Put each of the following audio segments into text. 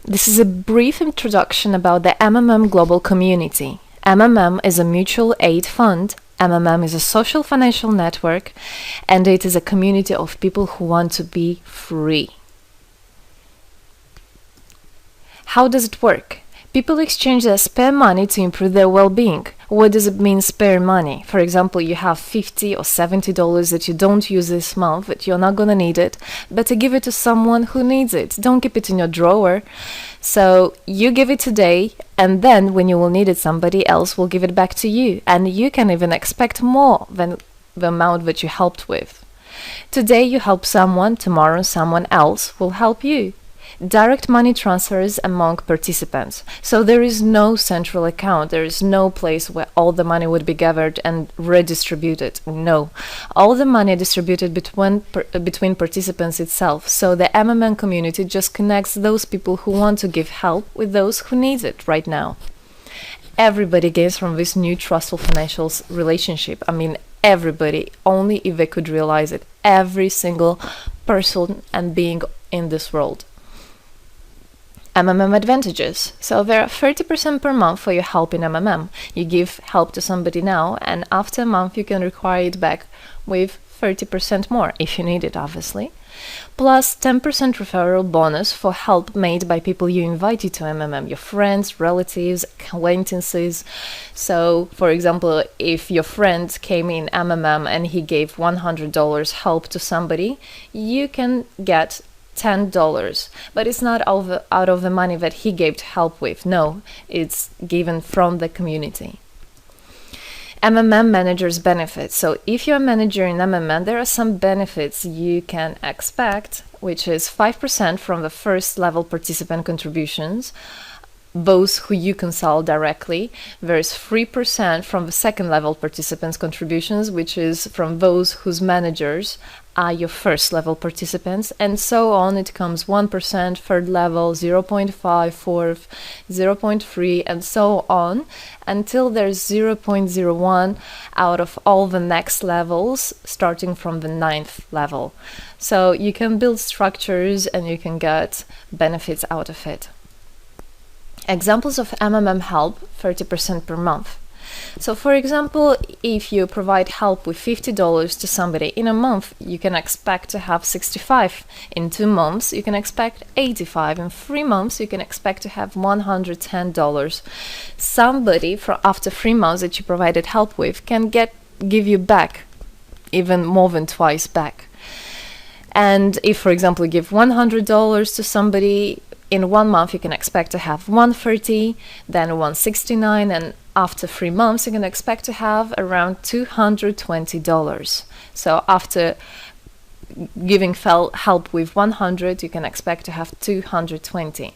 This is a brief introduction about the MMM global community. MMM is a mutual aid fund. MMM is a social financial network, and it is a community of people who want to be free. How does it work? People exchange their spare money to improve their well-being. What does it mean, spare money? For example, you have $50 or $70 that you don't use this month, but you're not gonna need it. Better give it to someone who needs it. Don't keep it in your drawer. So you give it today, and then when you will need it, somebody else will give it back to you. And you can even expect more than the amount that you helped with. Today you help someone, tomorrow someone else will help you. Direct money transfers among participants. So there is no central account. There is no place where all the money would be gathered and redistributed. No. All the money distributed between participants itself. So the MMM community just connects those people who want to give help with those who need it right now. Everybody gains from this new trustful financial relationship. I mean, everybody, only if they could realize it. Every single person and being in this world. MMM advantages. So there are 30% per month for your help in MMM. You give help to somebody now, and after a month you can require it back with 30% more, if you need it, obviously. Plus 10% referral bonus for help made by people you invited to MMM, your friends, relatives, acquaintances. So, for example, if your friend came in MMM and he gave $100 help to somebody, you can get $10, but it's not out of the money that he gave to help with. No, it's given from the community. MMM managers benefits. So if you're a manager in MMM, there are some benefits you can expect, which is 5% from the first level participant contributions, those who you consult directly. There's 3% from the second level participants contributions, which is from those whose managers are your first level participants, and so on. It comes 1%, third level, 0.5, fourth, 0.3, and so on, until there's 0.01 out of all the next levels, starting from the 9th level. So you can build structures and you can get benefits out of it. Examples of MMM help, 30% per month. So for example, if you provide help with $50 to somebody in a month, you can expect to have 65. In 2 months, you can expect 85. In 3 months, you can expect to have $110. Somebody after 3 months that you provided help with can give you back even more than twice back. And if, for example, you give $100 to somebody, in 1 month you can expect to have $130, then $169, and after 3 months you can expect to have around $220. So after giving help with 100, you can expect to have 220.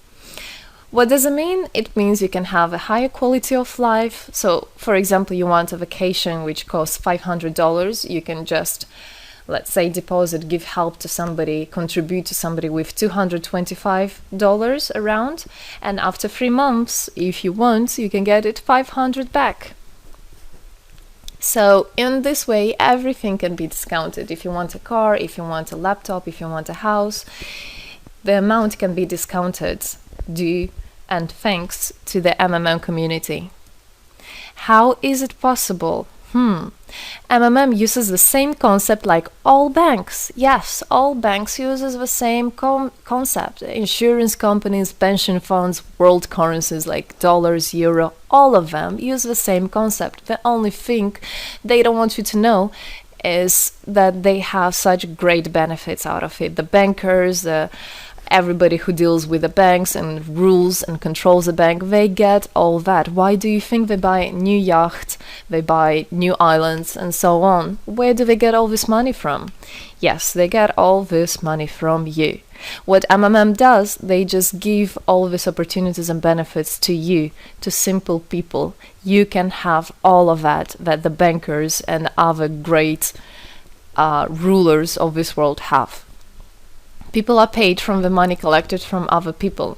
What does it mean? It means you can have a higher quality of life. So for example, you want a vacation which costs $500, you can just, let's say, deposit, give help to somebody, contribute to somebody with $225 around, and after 3 months, if you want, you can get it $500 back. So in this way, everything can be discounted. If you want a car, if you want a laptop, if you want a house, the amount can be discounted due and thanks to the MMM community. How is it possible? MMM uses the same concept like all banks. Yes, all banks uses the same concept. Insurance companies, pension funds, world currencies like dollars, euro, all of them use the same concept. The only thing they don't want you to know is that they have such great benefits out of it. The bankers, everybody who deals with the banks and rules and controls the bank, they get all that. Why do you think they buy new yachts, they buy new islands, and so on? Where do they get all this money from? Yes, they get all this money from you. What MMM does, they just give all these opportunities and benefits to you, to simple people. You can have all of that the bankers and other great rulers of this world have. People are paid from the money collected from other people.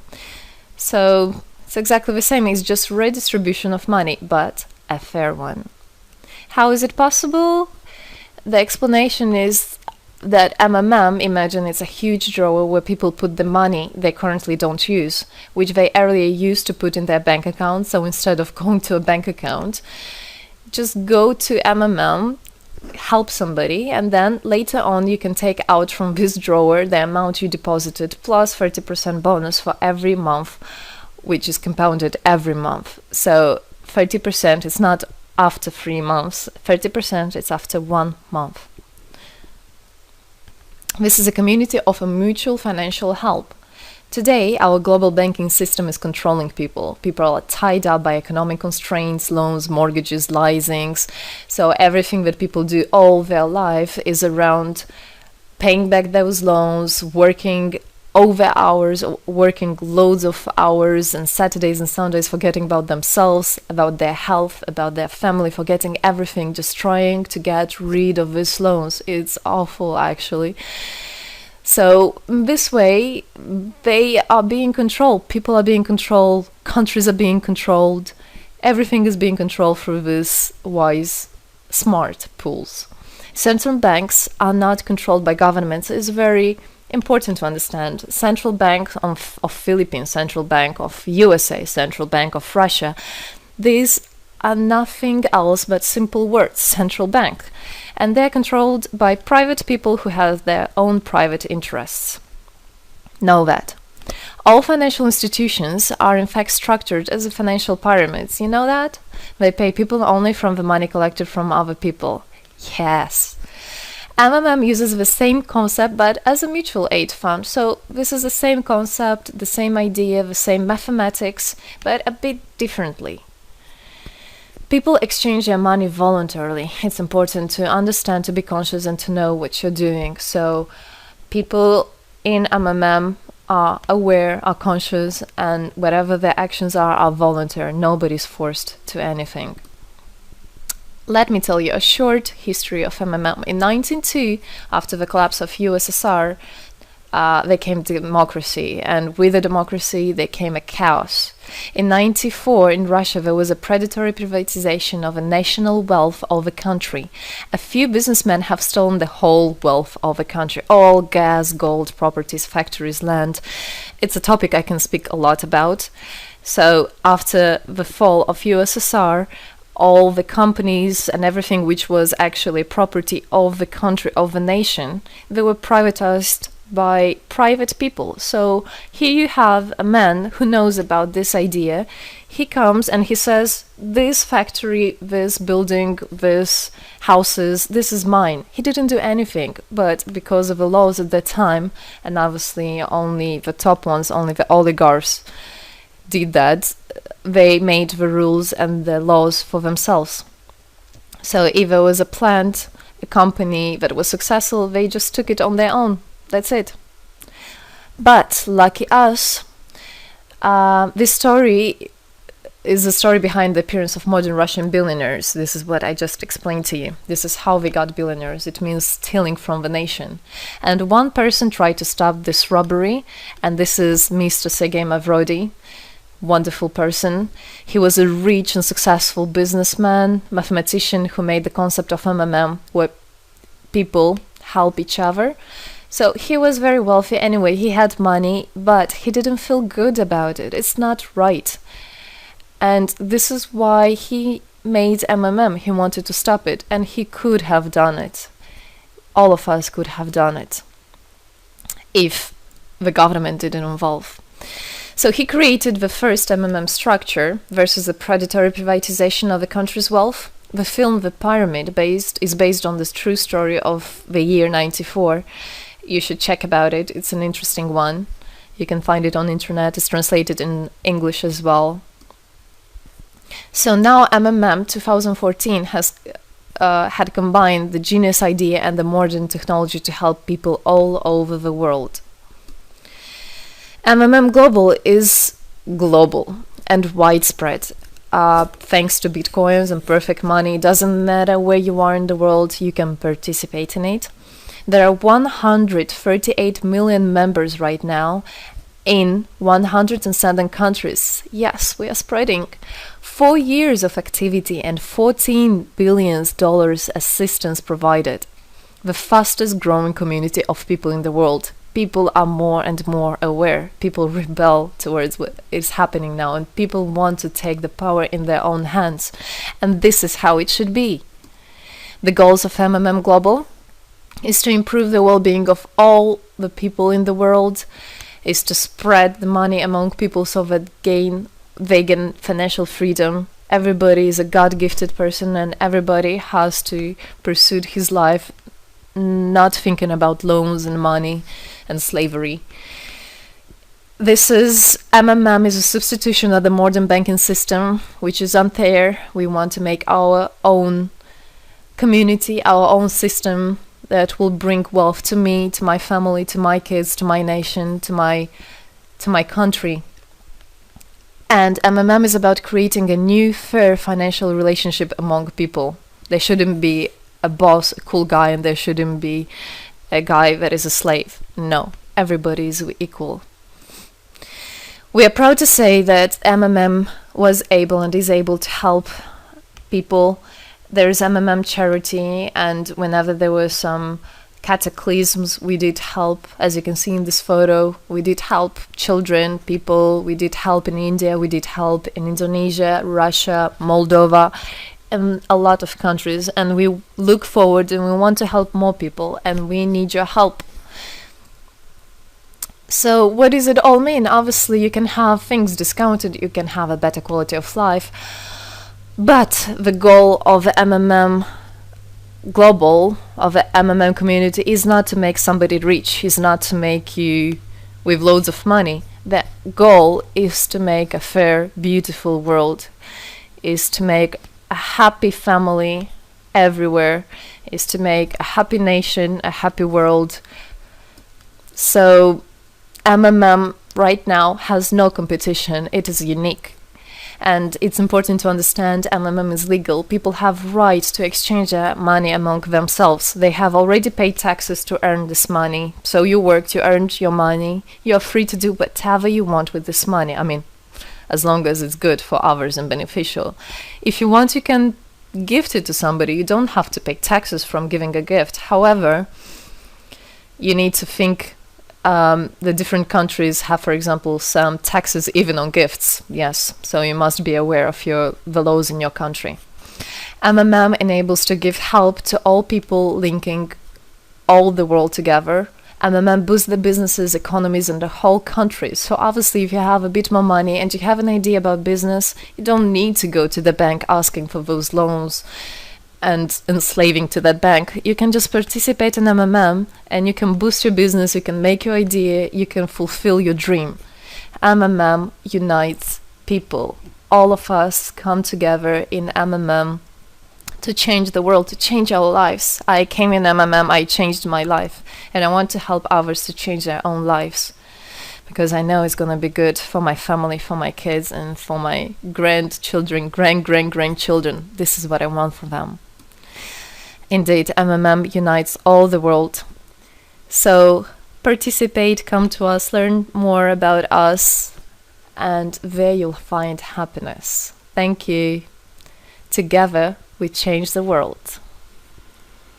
So it's exactly the same. It's just redistribution of money, but a fair one. How is it possible? The explanation is that MMM, imagine it's a huge drawer where people put the money they currently don't use, which they earlier used to put in their bank account. So instead of going to a bank account, just go to MMM, help somebody, and then later on you can take out from this drawer the amount you deposited plus 30% bonus for every month, which is compounded every month. So 30% is not after 3 months, 30% is after 1 month. This is a community of a mutual financial help. Today, our global banking system is controlling people. People are tied up by economic constraints, loans, mortgages, leasings. So everything that people do all their life is around paying back those loans, working over hours, working loads of hours and Saturdays and Sundays, forgetting about themselves, about their health, about their family, forgetting everything, just trying to get rid of these loans. It's awful, actually. So this way, they are being controlled. People are being controlled. Countries are being controlled. Everything is being controlled through these wise, smart pools. Central banks are not controlled by governments. It's very important to understand. Central Bank of Philippines, Central Bank of USA, Central Bank of Russia. These are nothing else but simple words, central bank. And they're controlled by private people who have their own private interests. Know that. All financial institutions are in fact structured as financial pyramids. You know that? They pay people only from the money collected from other people. Yes. MMM uses the same concept but as a mutual aid fund. So this is the same concept, the same idea, the same mathematics, but a bit differently. People exchange their money voluntarily. It's important to understand, to be conscious and to know what you're doing. So people in MMM are aware, are conscious, and whatever their actions are voluntary. Nobody's forced to anything. Let me tell you a short history of MMM. In 1902, after the collapse of USSR, there came democracy, and with the democracy there came a chaos. In 1994, in Russia, there was a predatory privatization of a national wealth of the country. A few businessmen have stolen the whole wealth of the country, all gas, gold, properties, factories, land. It's a topic I can speak a lot about. So after the fall of USSR, all the companies and everything which was actually property of the country, of the nation, they were privatized by private people. So here you have a man who knows about this idea. He comes and he says, this factory, this building, this houses, this is mine. He didn't do anything, but because of the laws at that time, and obviously only the top ones, only the oligarchs did that, they made the rules and the laws for themselves. So if there was a plant, a company that was successful, they just took it on their own. That's it. But lucky us, this story is the story behind the appearance of modern Russian billionaires. This is what I just explained to you. This is how we got billionaires. It means stealing from the nation. And one person tried to stop this robbery, and this is Mr. Sergei Mavrodi. Wonderful person. He was a rich and successful businessman, mathematician who made the concept of MMM, where people help each other. So he was very wealthy anyway, he had money, but he didn't feel good about it. It's not right. And this is why he made MMM. He wanted to stop it, and he could have done it. All of us could have done it if the government didn't involve. So he created the first MMM structure versus the predatory privatization of the country's wealth. The film The Pyramid is based on this true story of the year 94. You should check about it. It's an interesting one. You can find it on the internet. It's translated in English as well. So now MMM 2014 has had combined the genius idea and the modern technology to help people all over the world. MMM Global is global and widespread. Thanks to Bitcoins and perfect money, it doesn't matter where you are in the world, you can participate in it. There are 138 million members right now in 107 countries. Yes, we are spreading. 4 years of activity and $14 billion assistance provided. the fastest growing community of people in the world. People are more and more aware. People rebel towards what is happening now, and people want to take the power in their own hands. And this is how it should be. The goals of MMM Global is to improve the well-being of all the people in the world, is to spread the money among people so that they gain financial freedom. Everybody is a God-gifted person, and everybody has to pursue his life not thinking about loans and money and slavery. This is MMM is a substitution of the modern banking system, which is unfair. We want to make our own community, our own system that will bring wealth to me, to my family, to my kids, to my nation, to my country. And MMM is about creating a new, fair financial relationship among people. There shouldn't be a boss, a cool guy, and there shouldn't be a guy that is a slave. No, everybody is equal. We are proud to say that MMM was able and is able to help people. There is MMM charity, and whenever there were some cataclysms, we did help. As you can see in this photo, we did help children, people. We did help in India, we did help in Indonesia, Russia, Moldova, and a lot of countries. And we look forward and we want to help more people, and we need your help. So what does it all mean? Obviously, you can have things discounted, you can have a better quality of life. But the goal of the MMM Global, of the MMM community, is not to make somebody rich, is not to make you with loads of money. The goal is to make a fair, beautiful world, is to make a happy family everywhere, is to make a happy nation, a happy world. So MMM right now has no competition, it is unique. And it's important to understand MMM is legal. People have right to exchange their money among themselves. They have already paid taxes to earn this money. So you worked, you earned your money. You're free to do whatever you want with this money. I mean, as long as it's good for others and beneficial. If you want, you can gift it to somebody. You don't have to pay taxes from giving a gift. However, you need to think the different countries have, for example, some taxes even on gifts. Yes, so you must be aware of the laws in your country. MMM enables to give help to all people, linking all the world together. MMM boosts the businesses, economies, and the whole country. So obviously, if you have a bit more money and you have an idea about business, you don't need to go to the bank asking for those loans and enslaving to that bank. You can just participate in MMM and you can boost your business, you can make your idea, you can fulfill your dream. MMM unites people. All of us come together in MMM to change the world, to change our lives. I came in MMM, I changed my life, and I want to help others to change their own lives, because I know it's going to be good for my family, for my kids, and for my grandchildren, grandchildren. This is what I want for them. Indeed, MMM unites all the world. So participate, come to us, learn more about us, and there you'll find happiness. Thank you. Together, we change the world.